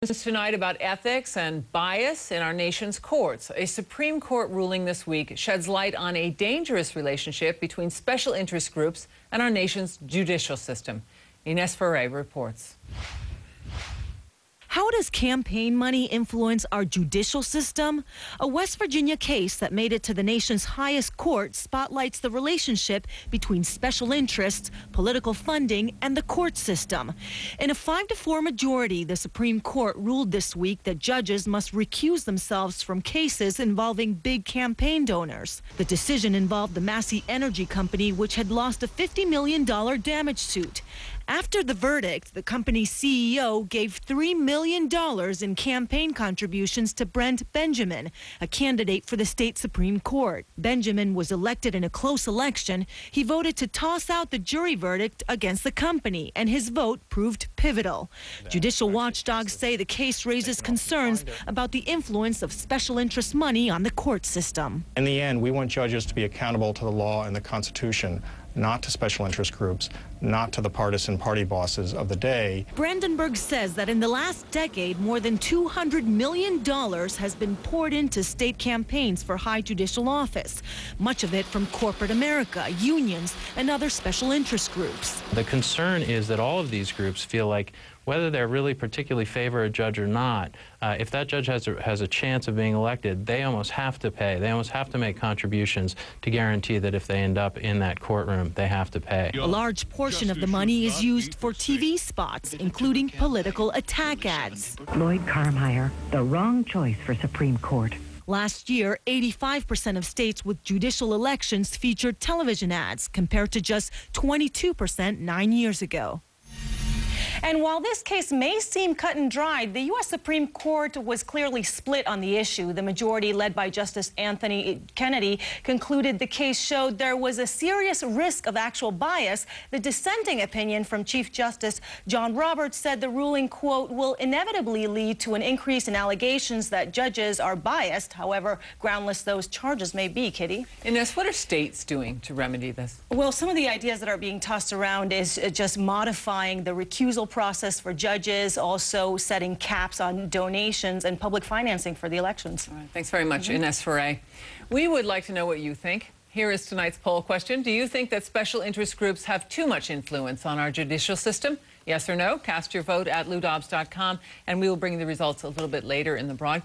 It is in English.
Tonight about ethics and bias in our nation's courts. A Supreme Court ruling this week sheds light on a dangerous relationship between special interest groups and our nation's judicial system. Ines Ferre reports. How does campaign money influence our judicial system? A West Virginia case that made it to the nation's highest court spotlights the relationship between special interests, political funding, and the court system. In a 5-4 majority, the Supreme Court ruled this week that judges must recuse themselves from cases involving big campaign donors. The decision involved the Massey energy company, which had lost a $50 million damage suit. After the verdict, the company's CEO gave $3 million in campaign contributions to Brent Benjamin, a candidate for the state Supreme Court. Benjamin was elected in a close election. He voted to toss out the jury verdict against the company, and his vote proved pivotal. Judicial watchdogs say the case raises concerns about the influence of special interest money on the court system. In the end, we want judges to be accountable to the law and the Constitution, not to special interest groups, not to the partisan party bosses of the day. Brandenburg says that in the last decade, more than $200 million has been poured into state campaigns for high judicial office, much of it from corporate America, unions, and other special interest groups. The concern is that all of these groups feel like whether they really particularly favor a judge or not, if that judge has a chance of being elected, they almost have to pay. They almost have to make contributions to guarantee that if they end up in that courtroom, they have to pay. A large portion of the money is used for TV spots, including political attack ads. Lloyd Carmeier, the wrong choice for Supreme Court. Last year, 85% of states with judicial elections featured television ads, compared to just 22% 9 years ago. And while this case may seem cut and dried, the U.S. Supreme Court was clearly split on the issue. The majority, led by Justice Anthony Kennedy, concluded the case showed there was a serious risk of actual bias. The dissenting opinion from Chief Justice John Roberts said the ruling, quote, will inevitably lead to an increase in allegations that judges are biased, however groundless those charges may be. Kitty? Ines, what are states doing to remedy this? Well, some of the ideas that are being tossed around is just modifying the recusal process for judges, also setting caps on donations and public financing for the elections. All right, thanks very much, Ines Ferre. We would like to know what you think. Here is tonight's poll question. Do you think that special interest groups have too much influence on our judicial system? Yes or no? Cast your vote at LouDobbs.com, and we will bring the results a little bit later in the broadcast.